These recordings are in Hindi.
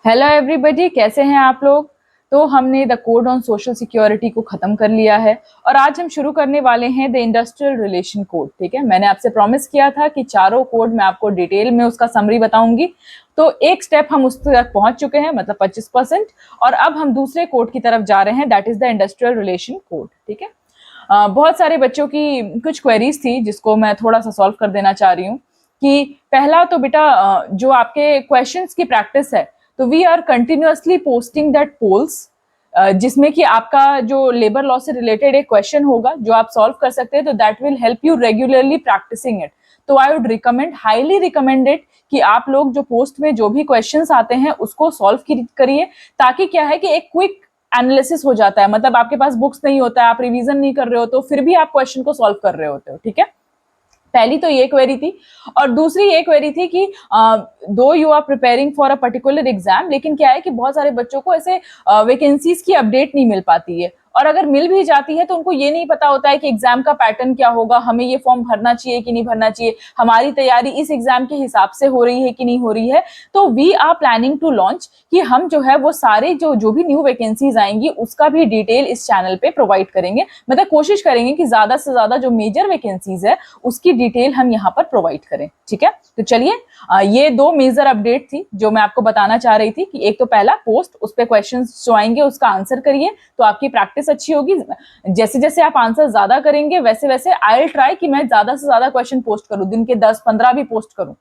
हेलो एवरीबॉडी, कैसे हैं आप लोग। तो हमने the code on social security को खत्म कर लिया है और आज हम शुरू करने वाले हैं द इंडस्ट्रियल रिलेशन कोड। ठीक है, मैंने आपसे प्रॉमिस किया था कि चारों कोड मैं आपको डिटेल में उसका समरी बताऊंगी। तो एक स्टेप हम उस तक पहुंच चुके हैं, मतलब 25%। और अब हम दूसरे कोड की तरफ जा रहे हैं, that is the industrial relation code. ठीक है, बहुत सारे बच्चों की कुछ क्वेरीज थी जिसको मैं थोड़ा सा सॉल्व कर देना चाह रही हूँ। कि पहला तो बेटा, जो आपके क्वेश्चंस की प्रैक्टिस है, तो we are continuously posting that polls, जिसमें कि आपका जो लेबर लॉ से रिलेटेड एक क्वेश्चन होगा जो आप सॉल्व कर सकते हैं, तो that will help you regularly practising it. तो I would recommend, highly recommended, कि आप लोग जो पोस्ट में जो भी क्वेश्चंस आते हैं उसको सॉल्व करिए। ताकि क्या है कि एक क्विक एनालिसिस हो जाता है, मतलब आपके पास बुक्स नहीं होता है, आप रिवीजन नहीं कर रहे हो, तो फिर भी आप क्वेश्चन को सॉल्व कर रहे होते हो। ठीक है, पहली तो ये क्वेरी थी। और दूसरी ये क्वेरी थी कि do you are preparing for a particular exam, लेकिन क्या है कि बहुत सारे बच्चों को ऐसे वैकेंसीज की अपडेट नहीं मिल पाती है, और अगर मिल भी जाती है तो उनको ये नहीं पता होता है कि एग्जाम का पैटर्न क्या होगा, हमें ये फॉर्म भरना चाहिए कि नहीं भरना चाहिए, हमारी तैयारी इस एग्जाम के हिसाब से हो रही है कि नहीं हो रही है। तो we are planning to launch कि हम जो है वो सारे जो जो भी न्यू वैकेंसीज आएंगी उसका भी डिटेल इस चैनल पे प्रोवाइड करेंगे। मतलब कोशिश करेंगे कि ज्यादा से ज्यादा जो मेजर वैकेंसीज है उसकी डिटेल हम यहाँ पर प्रोवाइड करें। ठीक है, तो चलिए, ये दो मेजर अपडेट थी जो मैं आपको बताना चाह रही थी। कि एक तो पहला पोस्ट, उस पे क्वेश्चंस जो आएंगे उसका आंसर करिए, तो आपकी प्रैक्टिस अच्छी होगी। जैसे जैसे आप आंसर ज्यादा करेंगे वैसे वैसे आई विल ट्राई कि मैं ज्यादा से ज्यादा क्वेश्चन पोस्ट करूं, दिन के 10-15 भी पोस्ट करूं।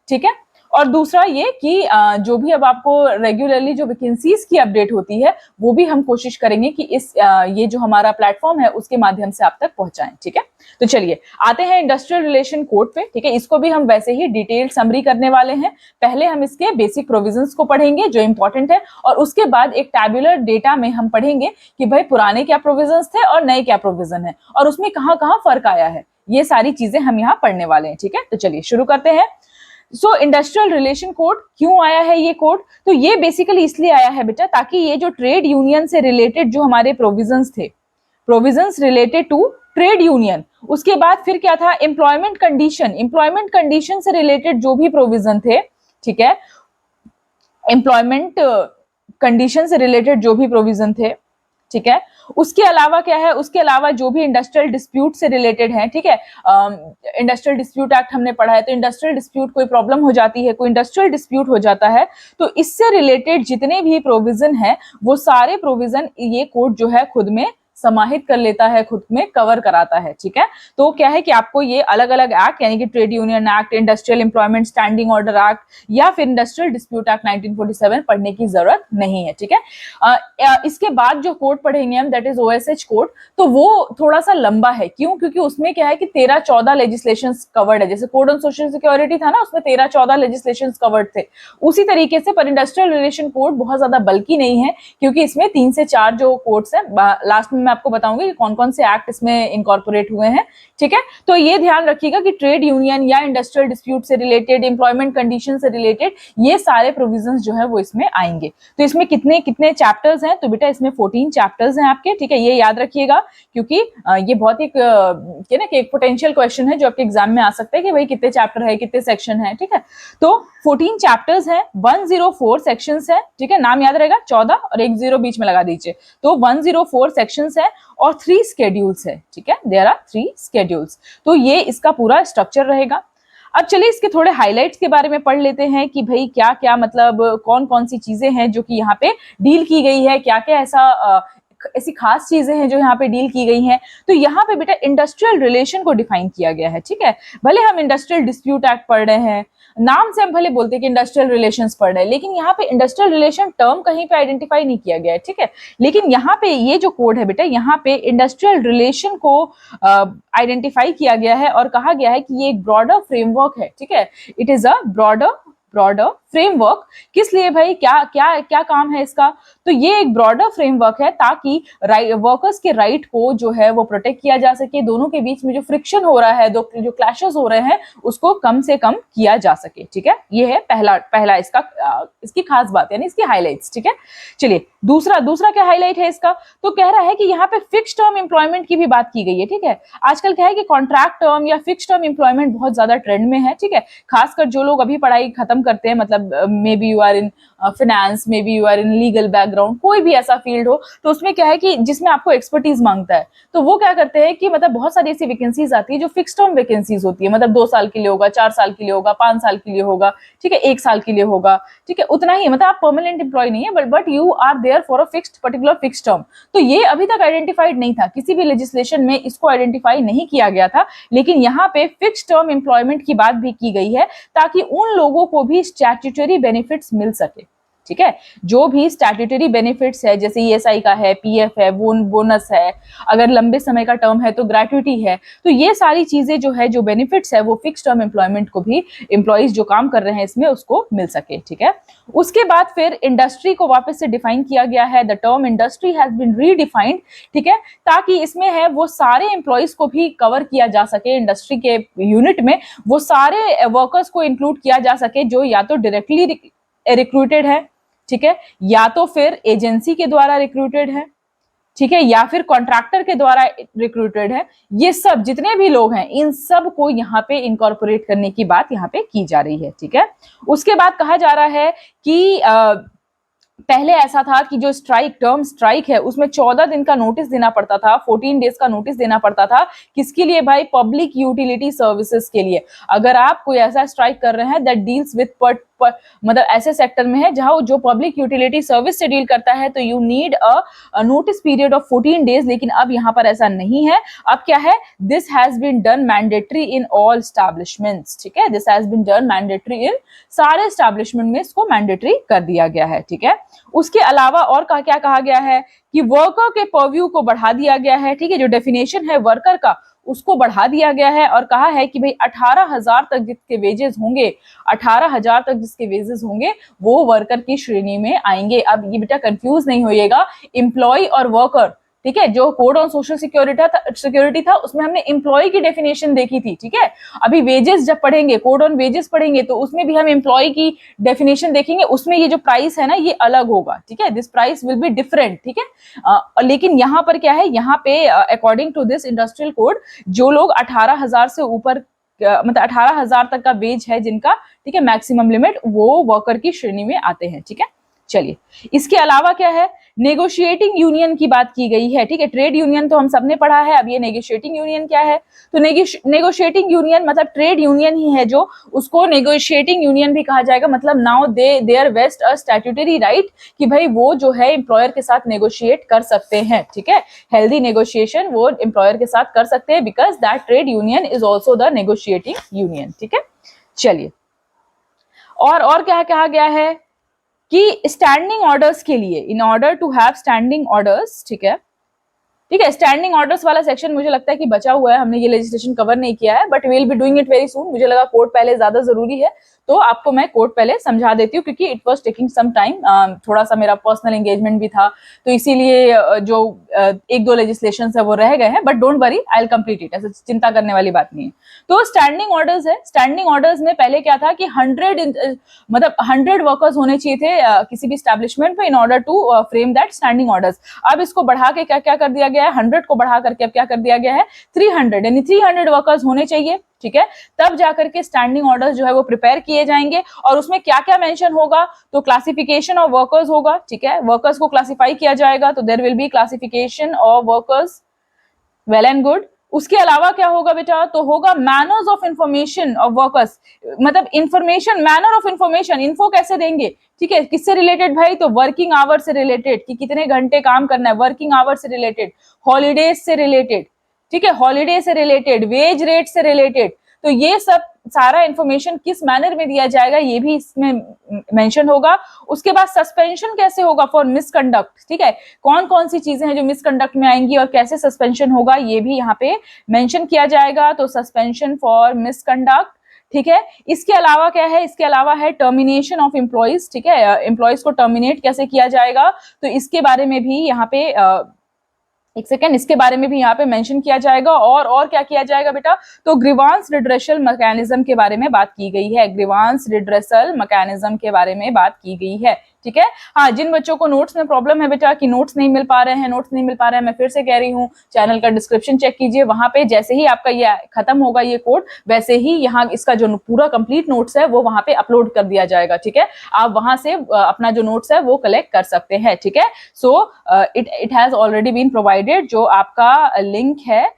ठीक है, और दूसरा ये कि जो भी अब आपको रेगुलरली जो वैकेंसीज की अपडेट होती है वो भी हम कोशिश करेंगे कि इस ये जो हमारा प्लेटफॉर्म है उसके माध्यम से आप तक पहुंचाएं। ठीक है, तो चलिए आते हैं इंडस्ट्रियल रिलेशन कोड पे। ठीक है, इसको भी हम वैसे ही डिटेल समरी करने वाले हैं। पहले हम इसके बेसिक प्रोविजंस को पढ़ेंगे जो इंपॉर्टेंट है, और उसके बाद एक टैबुलर डेटा में हम पढ़ेंगे कि भाई पुराने क्या प्रोविजंस थे और नए क्या प्रोविजन है, और उसमें कहाँ कहाँ फर्क आया है। ये सारी चीजें हम यहाँ पढ़ने वाले हैं। ठीक है, तो चलिए शुरू करते हैं। सो इंडस्ट्रियल रिलेशन कोड क्यों आया है ये कोड? तो ये बेसिकली इसलिए आया है बेटा, ताकि ये जो ट्रेड यूनियन से रिलेटेड जो हमारे प्रोविजंस थे, provisions related to trade union, उसके बाद फिर क्या था, एम्प्लॉयमेंट कंडीशन, एम्प्लॉयमेंट कंडीशन से रिलेटेड जो भी प्रोविजन थे, ठीक है, एम्प्लॉयमेंट कंडीशन से रिलेटेड जो भी प्रोविजन थे, ठीक है, उसके अलावा क्या है, उसके अलावा जो भी इंडस्ट्रियल डिस्प्यूट से रिलेटेड है। ठीक है, इंडस्ट्रियल डिस्प्यूट एक्ट हमने पढ़ा है, तो इंडस्ट्रियल डिस्प्यूट कोई प्रॉब्लम हो जाती है, कोई इंडस्ट्रियल डिस्प्यूट हो जाता है, तो इससे रिलेटेड जितने भी प्रोविजन है वो सारे प्रोविजन ये कोड जो है खुद में समाहित कर लेता है, खुद में कवर कराता है। ठीक है, तो क्या है कि आपको ये अलग अलग एक्ट, यानी कि trade union act, industrial employment standing order act या फिर इंडस्ट्रियल डिस्प्यूट एक्ट 1947 पढ़ने की जरूरत नहीं है। ठीक है, इसके बाद जो कोड पढ़ेंगे हम, दैट इज ओएसएच कोड, तो वो थोड़ा सा लंबा है। क्यों? क्योंकि उसमें क्या है कि 13-14 लेजिस्लेशन कवर्ड है। जैसे कोड ऑन सोशल सिक्योरिटी था ना, उसमें 13-14 लेजिस्लेशन कवर्ड थे, उसी तरीके से। पर इंडस्ट्रियल रिलेशन कोड बहुत ज्यादा बल्कि नहीं है, क्योंकि इसमें 3 से 4 जो कोड्स हैं, लास्ट में मैं आपको बताऊंगी कि कौन कौन से एक्ट इसमें इनकॉर्पोरेट हुए हैं। ठीक है, तो ये ध्यान रखिएगा कि ट्रेड यूनियन या इंडस्ट्रियल डिस्प्यूट से रिलेटेड, एम्प्लॉयमेंट कंडीशन से रिलेटेड, ये सारे प्रोविजंस जो है वो इसमें आएंगे। तो इसमें कितने कितने चैप्टर्स हैं? तो बेटा इसमें 14 चैप्टर्स हैं आपके। ठीक है, ये याद रखिएगा, क्योंकि ये बहुत ही ना कि एक पोटेंशियल क्वेश्चन है जो आपके एग्जाम में आ सकता है कि भाई कितने चैप्टर है, कितने सेक्शन है। ठीक है, तो 14 चैप्टर्स हैं, 104 सेक्शंस है। ठीक है, नाम याद रहेगा, 14 और एक 0 बीच में लगा दीजिए, तो 104 सेक्शंस है और 3 स्केड्यूल्स है। ठीक है, देयर आर 3 स्केड्यूल्स। तो ये इसका पूरा स्ट्रक्चर रहेगा। अब चलिए इसके थोड़े हाइलाइट्स के बारे में पढ़ लेते हैं कि भाई क्या क्या, मतलब कौन कौन सी चीजें हैं जो कि यहाँ पे डील की गई है, क्या क्या ऐसी खास चीजें हैं जो यहाँ पे डील की गई हैं। तो यहाँ पे बेटा इंडस्ट्रियल रिलेशन को डिफाइन किया गया है। ठीक है, भले हम इंडस्ट्रियल डिस्प्यूट एक्ट पढ़ रहे हैं, नाम से हम भले बोलते हैं कि इंडस्ट्रियल रिलेशंस पढ़ रहे हैं, लेकिन यहाँ पे इंडस्ट्रियल रिलेशन टर्म कहीं पे आइडेंटिफाई नहीं किया गया है। ठीक है, लेकिन यहाँ पे ये जो कोड है बेटा, यहाँ पे इंडस्ट्रियल रिलेशन को आइडेंटिफाई किया गया है और कहा गया है कि ये एक ब्रॉडर फ्रेमवर्क है। ठीक है, it is a broader framework. किस लिए भाई, क्या क्या क्या काम है इसका? तो ये एक ब्रॉडर फ्रेमवर्क है ताकि वर्कर्स के राइट को जो है वो प्रोटेक्ट किया जा सके, दोनों के बीच में जो फ्रिक्शन हो रहा है, जो क्लैशेस हो रहे हैं, उसको कम से कम किया जा सके। ठीक है, ये है पहला इसकी खास बात, यानी इसकी हाईलाइट्स। ठीक है, चलिए दूसरा क्या हाईलाइट है इसका? तो कह रहा है कि यहाँ पे फिक्स टर्म एम्प्लॉयमेंट की भी बात की गई है। ठीक है, आजकल क्या है कि कॉन्ट्रैक्ट टर्म या फिक्स टर्म एम्प्लॉयमेंट बहुत ज्यादा ट्रेंड में है। ठीक है, खासकर जो लोग अभी पढ़ाई खत्म खत्म करते हैं, मतलब maybe you are in finance, maybe you are in legal background, कोई भी ऐसा फील्ड हो, तो उसमें क्या है कि जिसमें आपको एक्सपर्टीज मांगता है, तो वो क्या करते हैं कि मतलब बहुत सारी ऐसी वैकेंसीज आती है जो फिक्स टर्म वैकेंसीज होती है, मतलब 2 साल के लिए होगा, 4 साल के लिए होगा, 5 साल के लिए होगा, ठीक है, 1 साल के लिए होगा, ठीक है, उतना ही, मतलब आप परमानेंट एम्प्लॉय नहीं है, but you are there for a fixed particular fix term. तो ये अभी तक आइडेंटिफाइड नहीं था, किसी भी लेजिस्लेशन में इसको आइडेंटिफाई नहीं किया गया था, लेकिन यहाँ पे फिक्स टर्म एम्प्लॉयमेंट की बात भी की गई है ताकि उन लोगों को भी स्टैट्यूटरी बेनिफिट्स मिल सके, ठीक है, जो भी स्टैट्यूटरी बेनिफिट्स है, जैसे ईएसआई का है, पीएफ है, बोनस है, अगर लंबे समय का टर्म है तो ग्रेट्युटी है, तो ये सारी चीजें जो है, जो बेनिफिट्स है, वो फिक्स टर्म एम्प्लॉयमेंट को भी एम्प्लॉइज जो काम कर रहे हैं इसमें उसको मिल सके, ठीक है। उसके बाद फिर इंडस्ट्री को वापस से डिफाइन किया गया है, the term industry has been redefined, ठीक है, ताकि इसमें है वो सारे एम्प्लॉइज को भी कवर किया जा सके, इंडस्ट्री के यूनिट में वो सारे वर्कर्स को इंक्लूड किया जा सके जो या तो डायरेक्टली रिक्रूटेड है, ठीक है, या तो फिर एजेंसी के द्वारा रिक्रूटेड है, ठीक है, या फिर कॉन्ट्रैक्टर के द्वारा रिक्रूटेड है, ये सब जितने भी लोग हैं इन सब को यहाँ पे इनकॉर्पोरेट करने की बात यहाँ पे की जा रही है, ठीक है। उसके बाद कहा जा रहा है कि पहले ऐसा था कि जो टर्म स्ट्राइक है उसमें 14 दिन का नोटिस देना पड़ता था, 14 डेज का नोटिस देना पड़ता था, किसके लिए भाई, पब्लिक यूटिलिटी सर्विसेज के लिए। अगर आप कोई ऐसा स्ट्राइक कर रहे हैं दैट डील्स विद मतलब ऐसे सेक्टर में है जहां जो पब्लिक यूटिलिटी सर्विस से डील करता है, तो you need a notice period of 14 days, लेकिन अब यहाँ पर ऐसा नहीं है। अब क्या है, this has been done mandatory in all establishments, ठीक है, this has been done mandatory in सारे एस्टैब्लिशमेंट में इसको मैंडेटरी कर दिया गया है, ठीक है। उसके अलावा और क्या कहा गया है कि वर्कर के परव्यू को बढ़ा दिया गया है, ठीक है, जो डेफिनेशन है वर्कर का उसको बढ़ा दिया गया है और कहा है कि भाई 18,000 तक जिसके वेजेस होंगे, 18,000 तक जिसके वेजेस होंगे वो वर्कर की श्रेणी में आएंगे। अब ये बेटा कंफ्यूज नहीं होइएगा, एम्प्लॉय और वर्कर, ठीक है, जो कोड ऑन सोशल सिक्योरिटी था उसमें हमने एम्प्लॉय की डेफिनेशन देखी थी, ठीक है। अभी वेजेस जब पढ़ेंगे, कोड ऑन वेजेस पढ़ेंगे, तो उसमें भी हम एम्प्लॉय की डेफिनेशन देखेंगे, उसमें ये जो प्राइस है ना ये अलग होगा, ठीक है, this price will be different, ठीक है। लेकिन यहाँ पर क्या है, यहाँ पे according to this industrial code जो लोग 18,000 से ऊपर मतलब 18,000 तक का वेज है जिनका, ठीक है, मैक्सिमम लिमिट, वो वर्कर की श्रेणी में आते हैं, ठीक है। चलिए, इसके अलावा क्या है, नेगोशिएटिंग यूनियन की बात की गई है, ठीक है। ट्रेड यूनियन तो हम सबने पढ़ा है, अब ये नेगोशिएटिंग यूनियन क्या है, तो नेगोशिएटिंग यूनियन मतलब ट्रेड यूनियन ही है, जो उसको नेगोशिएटिंग यूनियन भी कहा जाएगा, मतलब now there vest a statutory right कि भाई वो जो है एम्प्लॉयर के साथ नेगोशिएट कर सकते हैं, ठीक है, हेल्दी नेगोशिएशन वो एम्प्लॉयर के साथ कर सकते हैं, because that trade union is also the negotiating union, ठीक है। चलिए, और क्या कहा गया है कि स्टैंडिंग ऑर्डर्स के लिए, in order to have standing orders, ठीक है, ठीक है, स्टैंडिंग ऑर्डर्स वाला सेक्शन मुझे लगता है कि बचा हुआ है, हमने ये लेजिस्लेशन कवर नहीं किया है, but we will be doing it very soon. मुझे लगा कोड पहले ज्यादा जरूरी है, तो आपको मैं कोड पहले समझा देती हूँ, क्योंकि it was taking some time, थोड़ा सा मेरा पर्सनल एंगेजमेंट भी था, तो इसीलिए जो 1-2 लेजिस्लेशन है वो रह गए हैं, but don't worry, I will complete it, ऐसे चिंता करने वाली बात नहीं है। तो स्टैंडिंग ऑर्डर्स है, स्टैंडिंग ऑर्डर्स में पहले क्या था कि 100 वर्कर्स होने चाहिए थे किसी भी स्टैब्लिशमेंट में in order to frame that standing orders. अब इसको बढ़ा के क्या कर दिया गया है, 100 को बढ़ा करके अब क्या कर दिया गया है, 300, यानी 300 वर्कर्स होने चाहिए, ठीक है, तब जाकर के स्टैंडिंग ऑर्डर्स जो है वो प्रिपेयर किए जाएंगे। और उसमें क्या क्या मेंशन होगा, तो क्लासिफिकेशन ऑफ वर्कर्स होगा, ठीक है, वर्कर्स को क्लासिफाई किया जाएगा, तो there will be classification of workers, well and good. उसके अलावा क्या होगा बेटा, तो होगा manners of information of workers, मतलब information, manner of information, info कैसे देंगे, ठीक है, किससे रिलेटेड भाई, तो वर्किंग आवर से रिलेटेड, कि कितने घंटे काम करना है, वर्किंग आवर से रिलेटेड, हॉलीडेज से रिलेटेड, ठीक है, हॉलीडे से रिलेटेड, वेज रेट से रिलेटेड, तो ये सब सारा इंफॉर्मेशन किस मैनर में दिया जाएगा ये भी इसमें मेंशन होगा। उसके बाद सस्पेंशन कैसे होगा फॉर मिसकंडक्ट, ठीक है, कौन कौन सी चीजें हैं जो मिसकंडक्ट में आएंगी और कैसे सस्पेंशन होगा ये भी यहाँ पे मेंशन किया जाएगा, तो सस्पेंशन फॉर मिसकंडक्ट, ठीक है। इसके अलावा क्या है, इसके अलावा है टर्मिनेशन ऑफ एम्प्लॉइज, ठीक है, एम्प्लॉइज को टर्मिनेट कैसे किया जाएगा, तो इसके बारे में भी यहाँ पे एक सेकेंड, इसके बारे में भी यहाँ पे मेंशन किया जाएगा। और क्या किया जाएगा बेटा, तो ग्रीवांस रिड्रेसल मैकेनिज्म के बारे में बात की गई है, ग्रीवांस रिड्रेसल मैकेनिज्म के बारे में बात की गई है, ठीक है। हाँ, जिन बच्चों को नोट्स में प्रॉब्लम है बेटा कि नोट्स नहीं मिल पा रहे हैं, मैं फिर से कह रही हूँ, चैनल का डिस्क्रिप्शन चेक कीजिए, वहां पे जैसे ही आपका ये खत्म होगा ये कोड, वैसे ही यहाँ इसका जो पूरा कंप्लीट नोट्स है वो वहां पे अपलोड कर दिया जाएगा, ठीक है। आप वहां से अपना जो नोट्स है वो कलेक्ट कर सकते हैं, ठीक है। So it has already been provided, जो आपका लिंक है,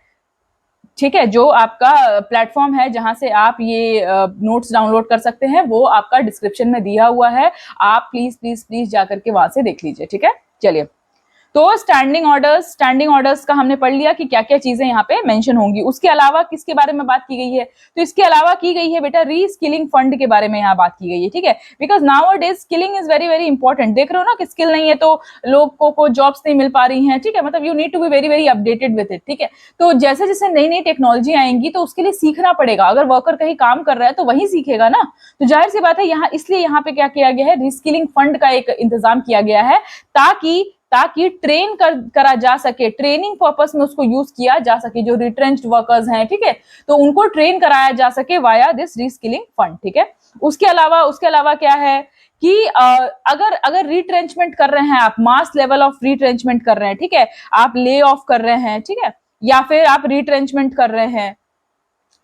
ठीक है, जो आपका प्लेटफॉर्म है जहां से आप ये नोट्स डाउनलोड कर सकते हैं, वो आपका डिस्क्रिप्शन में दिया हुआ है, आप प्लीज प्लीज प्लीज जाकर के वहां से देख लीजिए, ठीक है। चलिए, तो स्टैंडिंग ऑर्डर्स का हमने पढ़ लिया कि क्या क्या चीजें यहाँ पे मेंशन होंगी। उसके अलावा किसके बारे में बात की गई है, तो इसके अलावा की गई है बेटा रीस्किलिंग फंड के बारे में यहाँ बात की गई है, ठीक है। Because now days skilling is very very important. देख रहे हो ना कि स्किल नहीं है तो लोगों को जॉब्स नहीं मिल पा रही हैं, ठीक है, मतलब you need to be very very updated with it, ठीक है। तो जैसे जैसे नई नई टेक्नोलॉजी आएंगी तो उसके लिए सीखना पड़ेगा। अगर वर्कर कहीं काम कर रहा है तो वही सीखेगा ना, तो जाहिर सी बात है यहाँ, इसलिए यहाँ पे क्या किया गया है, रीस्किलिंग फंड का एक इंतजाम किया गया है ताकि ट्रेन करा जा सके, ट्रेनिंग पर्पस में उसको यूज किया जा सके, जो रिट्रेंच्ड वर्कर्स हैं, ठीक है, तो उनको ट्रेन कराया जा सके वाया दिस रीस्किलिंग फंड, ठीक है। उसके अलावा क्या है कि अगर रिट्रेंचमेंट कर रहे हैं आप, मास लेवल ऑफ रिट्रेंचमेंट कर रहे हैं, ठीक है, आप ले ऑफ कर रहे हैं, ठीक है, या फिर आप रिट्रेंचमेंट कर रहे हैं,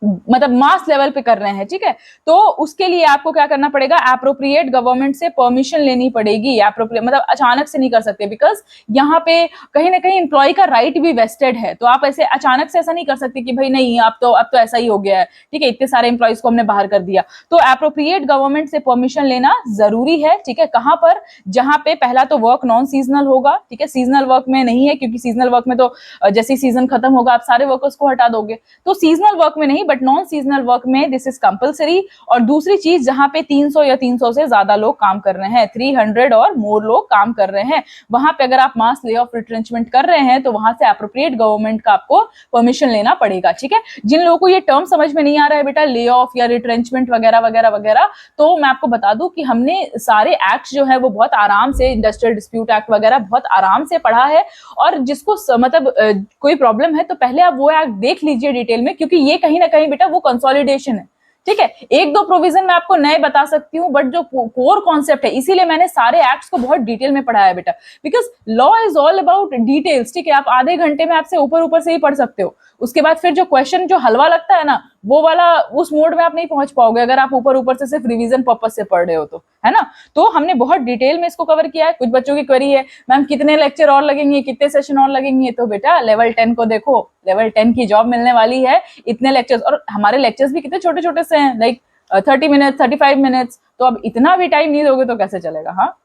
मतलब मास लेवल पे कर रहे हैं, ठीक है, तो उसके लिए आपको क्या करना पड़ेगा, एप्रोप्रिएट गवर्नमेंट से परमिशन लेनी पड़ेगी। एप्रोप्रिएट मतलब अचानक से नहीं कर सकते, बिकॉज यहाँ पे कहीं ना कहीं एम्प्लॉय का राइट भी वेस्टेड है, तो आप ऐसे अचानक से ऐसा नहीं कर सकते कि भाई नहीं अब तो ऐसा ही हो गया है, ठीक है, इतने सारे एम्प्लॉयज को हमने बाहर कर दिया, तो एप्रोप्रिएट गवर्नमेंट से परमिशन लेना जरूरी है, ठीक है। कहां पर, जहां पे पहला तो वर्क नॉन सीजनल होगा, ठीक है, सीजनल वर्क में नहीं है, क्योंकि सीजनल वर्क में तो जैसे ही सीजन खत्म होगा आप सारे वर्कर्स को हटा दोगे, तो सीजनल वर्क में नहीं, बट नॉन सीजनल वर्क में दिस इज कंपलसरी। और दूसरी चीज, जहां पे 300 या 300 से ज्यादा लोग काम कर रहे हैं, 300 और मोर लोग काम कर रहे हैं, वहां पे अगर आप मास ले ऑफ रिट्रेंचमेंट कर रहे हैं तो वहां से एप्रोप्रिएट गवर्नमेंट का आपको परमिशन लेना पड़ेगा, ठीक है। जिन लोगों को ये टर्म समझ में नहीं आ रहा है बेटा, ले ऑफ या रिट्रेंचमेंट वगैरह वगैरह वगैरह, तो मैं आपको बता दूं कि हमने सारे एक्ट जो है वो बहुत आराम से, इंडस्ट्रियल डिस्प्यूट एक्ट वगैरह बहुत आराम से पढ़ा है, और जिसको मतलब कोई प्रॉब्लम है तो पहले आप वो एक्ट देख लीजिए डिटेल में, क्योंकि ये कहीं ना कहीं बेटा वो कंसोलिडेशन है, ठीक है। एक दो प्रोविजन मैं आपको नए बता सकती हूँ, बट जो कोर कॉन्सेप्ट है, इसीलिए मैंने सारे एक्ट्स को बहुत डिटेल में पढ़ाया बेटा, because law is all about details, ठीक है। आप आधे घंटे में आपसे ऊपर से ही पढ़ सकते हो, उसके बाद फिर जो क्वेश्चन जो हलवा लगता है ना, वो वाला उस मोड में आप नहीं पहुंच पाओगे अगर आप ऊपर से सिर्फ रिवीजन पर्पस से पढ़ रहे हो तो, है ना। तो हमने बहुत डिटेल में इसको कवर किया है। कुछ बच्चों की क्वेरी है, मैम कितने लेक्चर और लगेंगे, कितने सेशन और लगेंगे, तो बेटा लेवल 10 को देखो, लेवल 10 की जॉब मिलने वाली है, इतने लेक्चर्स, और हमारे लेक्चर्स भी कितने छोटे छोटे से हैं, लाइक 30 मिनट्स 35 मिनट्स, तो अब इतना भी टाइम नहीं दोगे तो कैसे चलेगा। हाँ,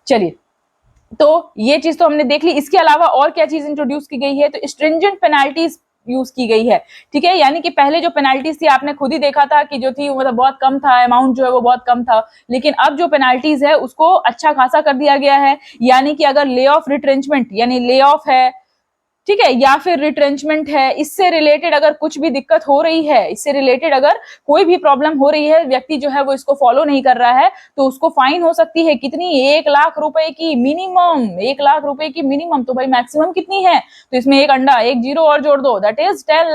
चलिए, तो ये चीज तो हमने देख ली। इसके अलावा और क्या चीज इंट्रोड्यूस की गई है, तो स्ट्रिंजेंट पेनाल्टीज यूज की गई है, ठीक है। यानी कि पहले जो पेनाल्टीज थी आपने खुद ही देखा था कि जो थी मतलब बहुत कम था, अमाउंट जो है वो बहुत कम था, लेकिन अब जो पेनाल्टीज है उसको अच्छा खासा कर दिया गया है। यानी कि अगर ले ऑफ रिट्रेंचमेंट यानी ले ऑफ है, ठीक है, या फिर रिट्रेंचमेंट है, इससे रिलेटेड अगर कुछ भी दिक्कत हो रही है, इससे रिलेटेड अगर कोई भी प्रॉब्लम हो रही है, व्यक्ति जो है वो इसको फॉलो नहीं कर रहा है, तो उसको फाइन हो सकती है कितनी, 1 लाख रुपए की मिनिमम, 1 लाख रुपए की मिनिमम। तो भाई मैक्सिमम कितनी है, तो इसमें एक अंडा, एक जीरो और जोड़ दो, दैट इज 10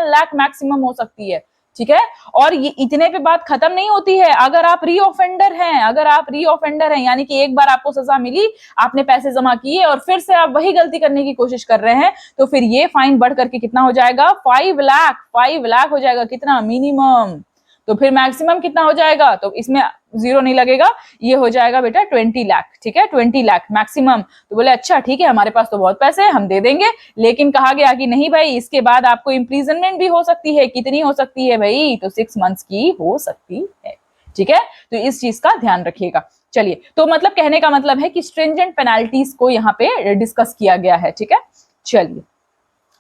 लाख मैक्सिमम हो सकती है, ठीक है। और ये इतने पे बात खत्म नहीं होती है। अगर आप रीऑफेंडर हैं, यानी कि एक बार आपको सजा मिली, आपने पैसे जमा किए और फिर से आप वही गलती करने की कोशिश कर रहे हैं, तो फिर ये फाइन बढ़ करके कितना हो जाएगा, 5 लाख हो जाएगा, कितना, मिनिमम। तो फिर मैक्सिमम कितना हो जाएगा, तो इसमें जीरो नहीं लगेगा, ये हो जाएगा बेटा 20 लाख, ठीक है, 20 लाख मैक्सिमम। तो बोले अच्छा ठीक है, हमारे पास तो बहुत पैसे हैं, हम दे देंगे, लेकिन कहा गया कि नहीं भाई, इसके बाद आपको इम्प्रिजनमेंट भी हो सकती है। कितनी हो सकती है भाई, तो 6 मंथ्स की हो सकती है, ठीक है। तो इस चीज का ध्यान रखिएगा। चलिए, तो मतलब कहने का मतलब है कि स्ट्रिंजेंट पेनाल्टीज को यहाँ पे डिस्कस किया गया है, ठीक है। चलिए,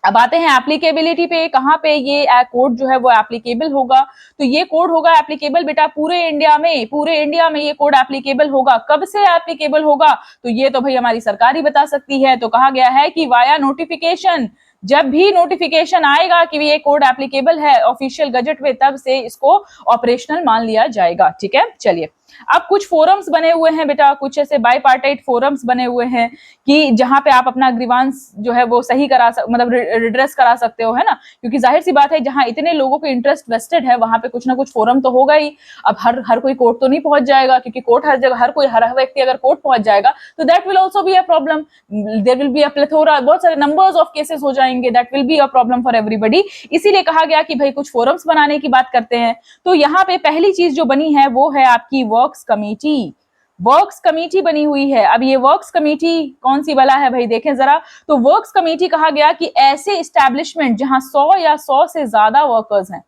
अब आते हैं एप्लीकेबिलिटी पे, कहां पे ये कोड जो है वो एप्लीकेबल होगा। तो ये कोड होगा एप्लीकेबल बेटा पूरे इंडिया में ये कोड एप्लीकेबल होगा। कब से एप्लीकेबल होगा, तो ये तो भाई हमारी सरकार ही बता सकती है। तो कहा गया है कि वाया नोटिफिकेशन, जब भी नोटिफिकेशन आएगा कि ये कोड एप्लीकेबल है ऑफिशियल गजट में, तब से इसको ऑपरेशनल मान लिया जाएगा, ठीक है। चलिए, अब कुछ फोरम्स बने हुए हैं बेटा, कुछ ऐसे बाईपार्टाइट फोरम्स बने हुए हैं कि जहां पे आप अपना ग्रीवांस जो है वो सही मतलब रिड्रेस करा सकते हो, है ना, क्योंकि जाहिर सी बात है जहां इतने लोगों के इंटरेस्ट वेस्टेड है वहां पे कुछ ना कुछ फोरम तो होगा ही। अब हर कोई कोर्ट तो नहीं पहुंच जाएगा, क्योंकि कोर्ट हर जगह, हर व्यक्ति अगर कोर्ट पहुंच जाएगा तो that will also be a problem, there will be a plethora, बहुत सारे नंबर्स ऑफ केसेस हो जाएंगे, that will be a problem for everybody. इसीलिए कहा गया कि भाई कुछ फोरम्स बनाने की बात करते हैं। तो यहाँ पे पहली चीज जो बनी है वो है आपकी वर्क्स कमेटी। वर्क्स कमेटी बनी हुई है। अब ये वर्क्स कमेटी कौन सी वाला है भाई, देखें जरा। तो वर्क्स कमेटी कहा गया कि ऐसे इस्टेब्लिशमेंट जहां 100 या 100 से ज्यादा वर्कर्स हैं,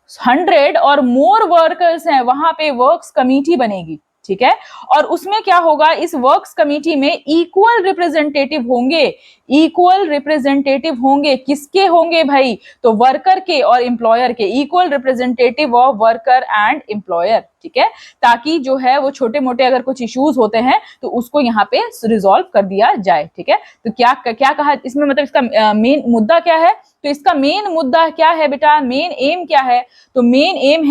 100 और मोर वर्कर्स हैं, वहां पे वर्क्स कमेटी बनेगी, ठीक है। और उसमें क्या होगा, इस वर्क्स कमेटी में इक्वल रिप्रेजेंटेटिव होंगे। इक्वल रिप्रेजेंटेटिव होंगे, किसके होंगे भाई, तो वर्कर के और एम्प्लॉयर के, equal representative of worker and employer, ठीक है, ताकि जो है वो छोटे मोटे अगर कुछ इश्यूज होते हैं तो उसको यहाँ पे रिजॉल्व कर दिया जाए, ठीक है। तो क्या क्या कहा इसमें, मतलब इसका मेन मुद्दा क्या है, तो इसका मेन मुद्दा क्या है बेटा, मेन एम क्या है, तो मेन एम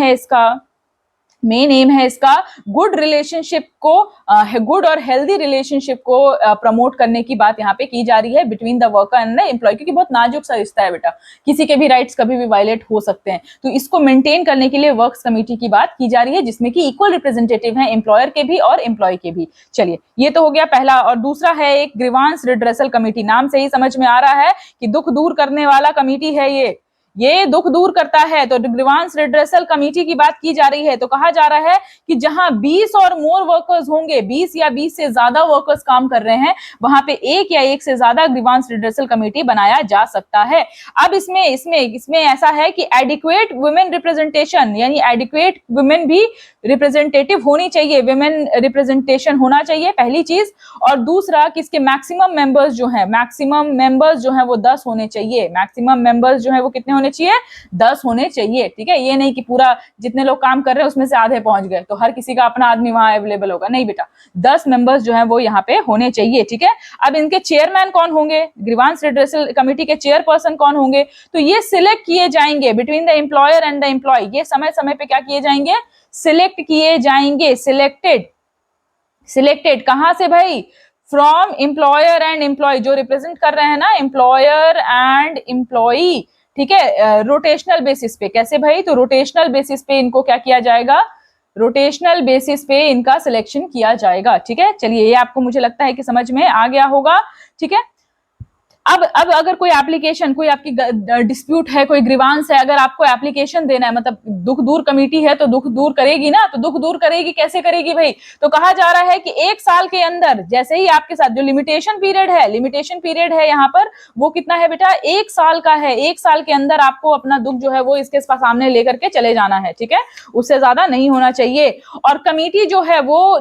है इसका गुड रिलेशनशिप को, गुड और हेल्दी रिलेशनशिप को प्रमोट करने की बात यहाँ पे की जा रही है between the worker and the employee, क्योंकि बहुत नाजुक सा रिश्ता है बेटा, किसी के भी राइट्स कभी भी वायलेट हो सकते हैं। तो इसको मेंटेन करने के लिए वर्क्स कमेटी की बात की जा रही है, जिसमें कि इक्वल रिप्रेजेंटेटिव है एम्प्लॉयर के भी और एम्प्लॉय के भी। चलिए, ये तो हो गया पहला। और दूसरा है एक ग्रीवांस रिड्रेसल कमेटी। नाम से ही समझ में आ रहा है कि दुख दूर करने वाला कमेटी है ये दुख दूर करता है। तो ग्रीवांस रिड्रेसल कमेटी की बात की जा रही है। तो कहा जा रहा है कि जहां 20 और मोर वर्कर्स होंगे, 20 या 20 से ज्यादा वर्कर्स काम कर रहे हैं, वहां पे एक या एक से ज्यादा ग्रीवांस रिड्रेसल कमेटी बनाया जा सकता है। अब इसमें ऐसा है कि एडिक्वेट वुमेन रिप्रेजेंटेशन, यानी एडिक्वेट वुमेन भी रिप्रेजेंटेटिव होनी चाहिए, वुमेन रिप्रेजेंटेशन होना चाहिए, पहली चीज। और दूसरा कि इसके मैक्सिमम मेंबर्स जो है वो 10 होने चाहिए। मैक्सिमम मेंबर्स जो है वो कितने होने चाहिए, 10 होने चाहिए, ठीक है। ये नहीं कि पूरा जितने लोग काम कर रहे हैं उसमें से आधे पहुंच गए तो हर किसी का अपना आदमी वहां अवेलेबल होगा, नहीं बेटा, 10 मेंबर्स जो है वो यहाँ पे होने चाहिए, ठीक है। अब इनके चेयरमैन कौन होंगे, ग्रीवांस रिड्रेसल कमेटी के चेयरपर्सन कौन होंगे, तो ये सिलेक्ट किए जाएंगे between the employer and the employee. ये समय समय पे क्या किए जाएंगे, सिलेक्ट किए जाएंगे। सिलेक्टेड कहां से भाई, फ्रॉम एम्प्लॉयर एंड एम्प्लॉय, जो रिप्रेजेंट कर रहे हैं ना एम्प्लॉयर एंड एम्प्लॉई, ठीक है, रोटेशनल बेसिस पे। कैसे भाई, तो रोटेशनल बेसिस पे इनको क्या किया जाएगा, रोटेशनल बेसिस पे इनका सिलेक्शन किया जाएगा, ठीक है। चलिए, ये आपको मुझे लगता है कि समझ में आ गया होगा, ठीक है। अब अगर कोई एप्लीकेशन, कोई आपकी डिस्प्यूट है, कोई ग्रीवांस है, अगर आपको एप्लीकेशन देना है, मतलब दुख दूर कमेटी है तो दुख दूर करेगी ना, तो दुख दूर करेगी, कैसे करेगी भाई, तो कहा जा रहा है कि 1 साल के अंदर, जैसे ही आपके साथ जो लिमिटेशन पीरियड है यहाँ पर, वो कितना है बेटा, 1 साल का है। 1 साल के अंदर आपको अपना दुख जो है वो इसके सामने लेकर के चले जाना है, ठीक है, उससे ज्यादा नहीं होना चाहिए। और कमेटी जो है वो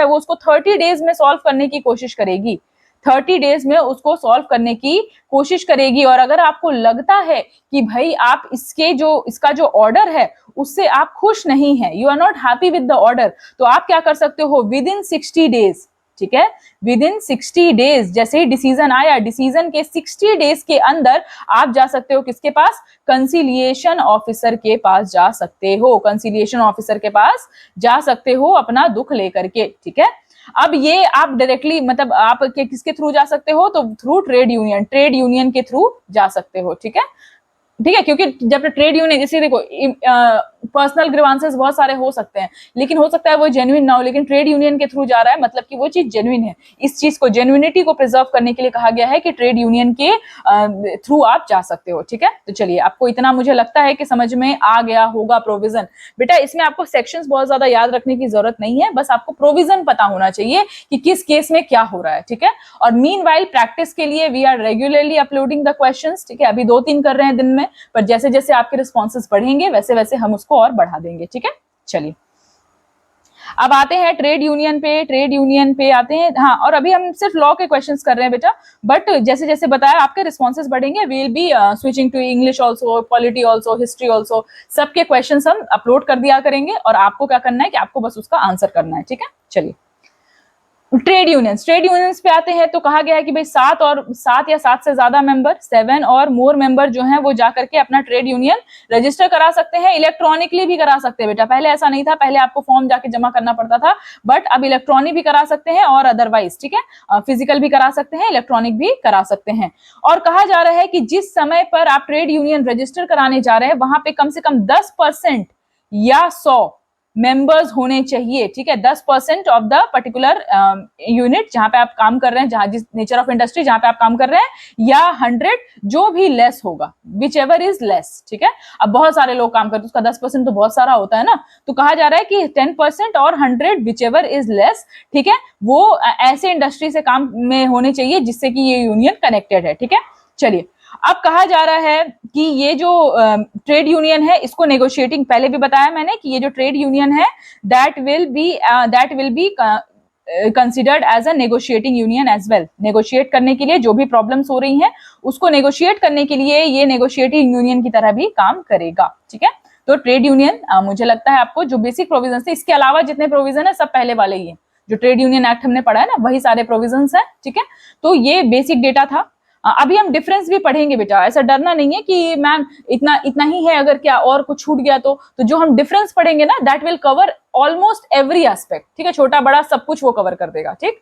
उसको 30 डेज में सॉल्व करने की कोशिश करेगी, 30 डेज में उसको सॉल्व करने की कोशिश करेगी। और अगर आपको लगता है कि भाई आप इसका जो ऑर्डर है उससे आप खुश नहीं है, you are not happy with the order, तो आप क्या कर सकते हो, विद इन 60 डेज, ठीक है, विद इन 60 डेज, जैसे ही डिसीजन आया, डिसीजन के 60 डेज के अंदर आप जा सकते हो किसके पास, कंसिलिएशन ऑफिसर के पास जा सकते हो, कंसिलिएशन ऑफिसर के पास जा सकते हो अपना दुख लेकर के, ठीक है। अब ये आप डायरेक्टली, मतलब आप किसके थ्रू जा सकते हो, तो थ्रू ट्रेड यूनियन के थ्रू जा सकते हो, ठीक है, क्योंकि जब ट्रेड यूनियन, जैसे देखो पर्सनल ग्रीवांसेस बहुत सारे हो सकते हैं, लेकिन हो सकता है वो जेन्युइन ना हो, लेकिन ट्रेड यूनियन के थ्रू जा रहा है, मतलब कि वो चीज जेन्युइन है। इस चीज को, जेन्युइनिटी को प्रिजर्व करने के लिए कहा गया है कि ट्रेड यूनियन के थ्रू आप जा सकते हो, ठीक है। तो चलिए, आपको इतना मुझे लगता है कि समझ में आ गया होगा प्रोविजन। बेटा, इसमें आपको सेक्शंस बहुत ज्यादा याद रखने की जरूरत नहीं है, बस आपको प्रोविजन पता होना चाहिए कि किस केस में क्या हो रहा है, ठीक है। और मीनवाइल प्रैक्टिस के लिए we are regularly uploading the questions, ठीक है। अभी 2-3 कर रहे हैं दिन में, पर जैसे जैसे आपके रिस्पॉन्सेस बढ़ेंगे वैसे वैसे हम उसको और बढ़ा देंगे, ठीक है। चलिए, अब आते हैं ट्रेड यूनियन पे आते हैं। हाँ, और अभी हम सिर्फ लॉ के क्वेश्चंस कर रहे हैं बेटा, बट जैसे जैसे बताया आपके रिस्पॉन्सेस बढ़ेंगे, we will be switching to English also, polity also, history also, सबके क्वेश्चंस हम अपलोड कर दिया करेंगे और आपको क्या करना है कि आपको बस उसका आंसर करना है, ठीक है। चलिए, ट्रेड यूनियंस पे आते हैं तो कहा गया है कि भाई 7 या 7 से ज्यादा मेंबर, 7 और मोर मेंबर जो हैं वो जाकर के अपना ट्रेड यूनियन रजिस्टर करा सकते हैं। इलेक्ट्रॉनिकली भी करा सकते हैं बेटा, पहले ऐसा नहीं था, पहले आपको फॉर्म जाके जमा करना पड़ता था, बट अब इलेक्ट्रॉनिक भी करा सकते हैं और अदरवाइज, ठीक है, फिजिकल भी करा सकते हैं, इलेक्ट्रॉनिक भी करा सकते हैं। और कहा जा रहा है कि जिस समय पर आप ट्रेड यूनियन रजिस्टर कराने जा रहे हैं वहां पे कम से कम 10% या 100 मेंबर्स होने चाहिए, ठीक है, 10% ऑफ द पर्टिकुलर यूनिट जहां पे आप काम कर रहे हैं, जहां जिस नेचर ऑफ इंडस्ट्री जहां पे आप काम कर रहे हैं, या 100 जो भी लेस होगा, विच एवर इज लेस, ठीक है। अब बहुत सारे लोग काम करते हैं, उसका 10% तो बहुत सारा होता है ना, तो कहा जा रहा है कि 10% और 100 विच एवर इज लेस, ठीक है, वो ऐसे इंडस्ट्री से काम में होने चाहिए जिससे कि ये यूनियन कनेक्टेड है, ठीक है। चलिए, अब कहा जा रहा है कि ये जो ट्रेड यूनियन है इसको नेगोशिएटिंग, पहले भी बताया मैंने कि ये जो ट्रेड यूनियन है that will be considered as a negotiating union as well. Negotiate करने के लिए जो भी प्रॉब्लम्स हो रही हैं उसको नेगोशिएट करने के लिए ये नेगोशिएटिंग यूनियन की तरह भी काम करेगा, ठीक है। तो ट्रेड यूनियन मुझे लगता है आपको जो बेसिक प्रोविजन है, इसके अलावा जितने प्रोविजन है सब पहले वाले ही है, जो ट्रेड यूनियन एक्ट हमने पढ़ा है ना वही सारे प्रोविजन है, ठीक है। तो ये बेसिक डेटा था। अभी हम डिफरेंस भी पढ़ेंगे बेटा, ऐसा डरना नहीं है कि मैम इतना ही है, अगर क्या और कुछ छूट गया तो जो हम डिफरेंस पढ़ेंगे ना that will cover almost every aspect, ठीक है, छोटा बड़ा सब कुछ वो कवर कर देगा, ठीक।